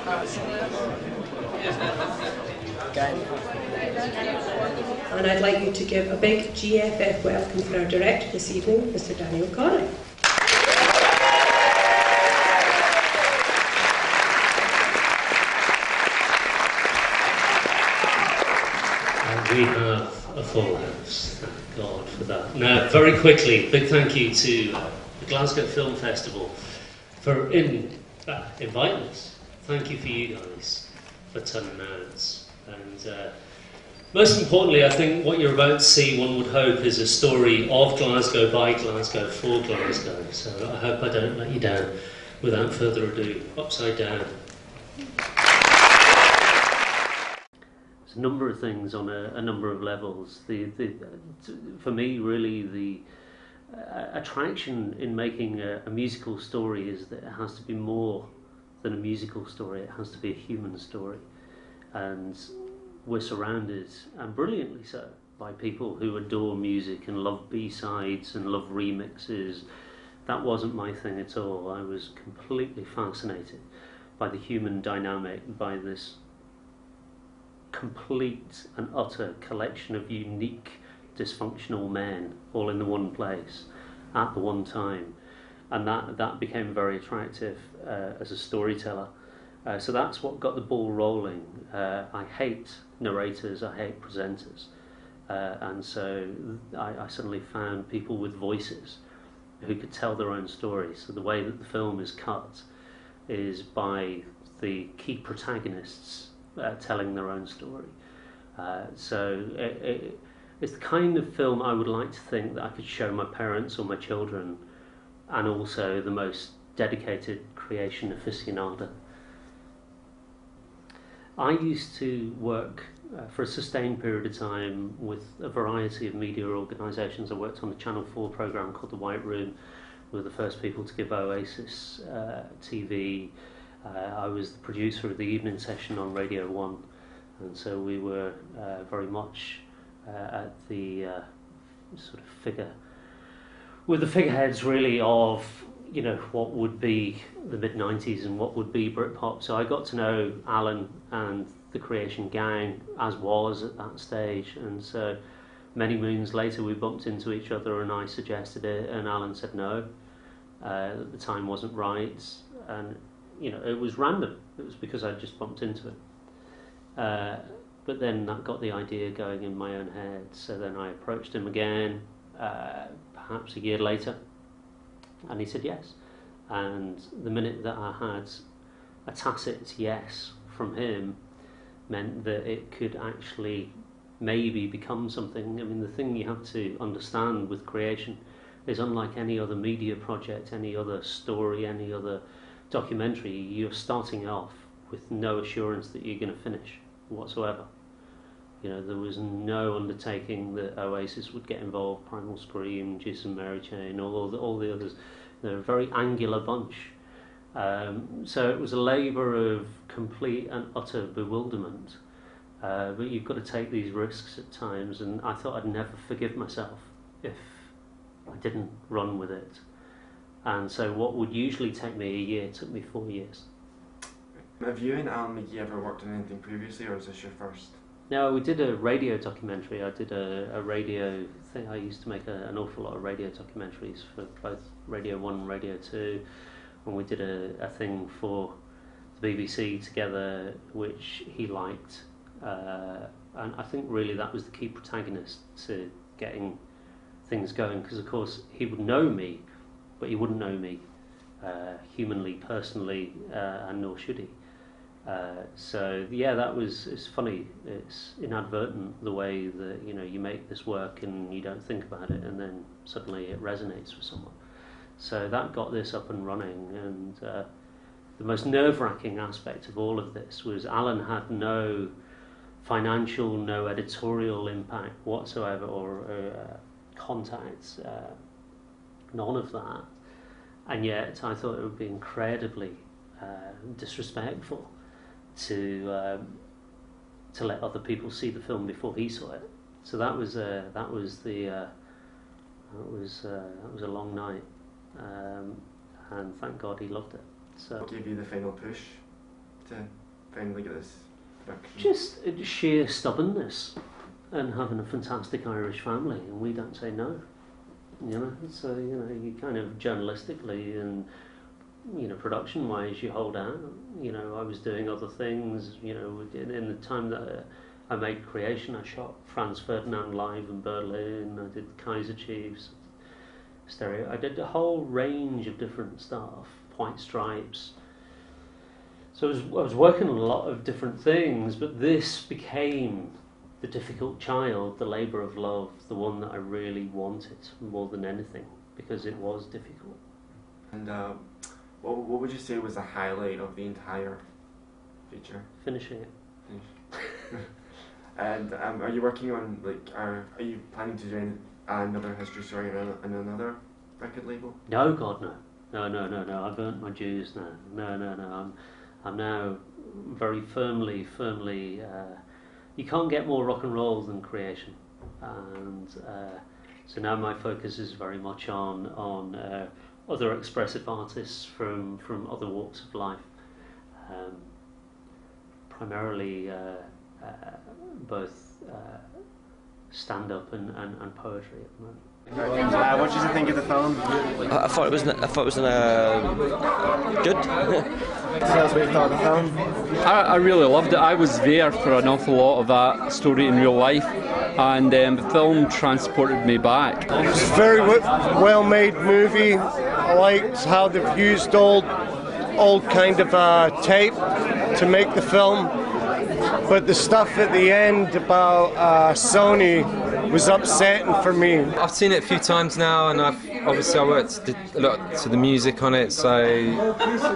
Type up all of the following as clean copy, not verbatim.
And I'd like you to give a big GFF welcome for our director this evening, Mr. Daniel Connery. We have a full house, thank God for that. Now, very quickly, big thank you to the Glasgow Film Festival for inviting us. Thank you for you guys for turning out. And most importantly, I think what you're about to see, one would hope, is a story of Glasgow, by Glasgow, for Glasgow. So I hope I don't let you down. Without further ado, Upside Down. A number of things on a number of levels. For me, really, the attraction in making a musical story is that it has to be more than a musical story. It has to be a human story, and we're surrounded, and brilliantly so, by people who adore music and love B-sides and love remixes. That wasn't my thing at all. I was completely fascinated by the human dynamic, by this complete and utter collection of unique dysfunctional men all in the one place at the one time, and that became very attractive as a storyteller. So that's what got the ball rolling. I hate narrators, I hate presenters, and so I suddenly found people with voices who could tell their own stories. So the way that the film is cut is by the key protagonists telling their own story. So it's the kind of film I would like to think that I could show my parents or my children, and also the most dedicated creation aficionado. I used to work for a sustained period of time with a variety of media organisations. I worked on the Channel 4 programme called The White Room. We were the first people to give Oasis TV. I was the producer of the evening session on Radio 1, and so we were very much at the sort of figure, with the figureheads really of, you know, what would be the mid-90s and what would be Britpop. So I got to know Alan and the Creation Gang as was at that stage, and so many moons later we bumped into each other and I suggested it and Alan said no, that the time wasn't right, and you know, it was random. It was because I just bumped into it. But then that got the idea going in my own head. So then I approached him again, perhaps a year later, and he said yes. And the minute that I had a tacit yes from him meant that it could actually maybe become something. I mean, the thing you have to understand with creation is, unlike any other media project, any other story, any other documentary, you're starting off with no assurance that you're going to finish whatsoever. You know, there was no undertaking that Oasis would get involved, Primal Scream, Jesus and Mary Chain, all the others. They're a very angular bunch. So it was a labour of complete and utter bewilderment. But you've got to take these risks at times, and I thought I'd never forgive myself if I didn't run with it. And so what would usually take me a year took me 4 years. Have you and Alan McGee ever worked on anything previously, or is this your first? No, we did a radio documentary. I did a radio thing. I used to make an awful lot of radio documentaries for both Radio 1 and Radio 2. And we did a thing for the BBC together, which he liked. And I think really that was the key protagonist to getting things going, because of course he would know me, but he wouldn't know me humanly, personally, and nor should he. So yeah, it's funny. It's inadvertent the way that, you know, you make this work and you don't think about it, and then suddenly it resonates with someone. So that got this up and running, and the most nerve-wracking aspect of all of this was Alan had no financial, no editorial impact whatsoever, or contacts, none of that, and yet I thought it would be incredibly disrespectful to let other people see the film before he saw it. So that was a long night, and thank God he loved it. So what gave you the final push to finally get this production? Just sheer stubbornness and having a fantastic Irish family, and we don't say no. You know, so you kind of journalistically and production-wise, you hold out. I was doing other things. In the time that I made Creation, I shot Franz Ferdinand live in Berlin. I did Kaiser Chiefs, stereo. I did a whole range of different stuff. White Stripes. So I was working on a lot of different things, but this became the difficult child, the labour of love, the one that I really wanted more than anything, because it was difficult. And what would you say was the highlight of the entire feature? Finishing it. And are you working on, are you planning to do another history story on another record label? No, God, no. No. I've earned my dues now. No. I'm now very firmly. You can't get more rock and roll than Creation, and so now my focus is very much on other expressive artists from other walks of life, primarily both stand-up and poetry at the moment. What did you think of the film? I thought it was good. Tell us what you thought of the film. I really loved it. I was there for an awful lot of that story in real life, and the film transported me back. It was a very well-made movie. I liked how they've used old kind of tape to make the film, but the stuff at the end about Sony was upsetting for me. I've seen it a few times now, and I worked a lot to the music on it, so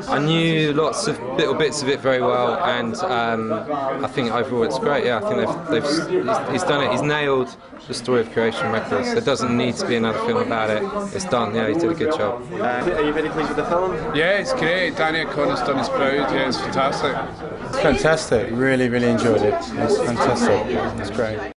I knew lots of little bits of it very well, and I think overall it's great. Yeah, I think he's done it. He's nailed the story of Creation Records. There doesn't need to be another film about it. It's done. Yeah, he did a good job. Are you very pleased with the film? Yeah, it's great. Danny O'Connor's done his proud. Yeah, it's fantastic. It's fantastic. Really enjoyed it. It's fantastic. It's great.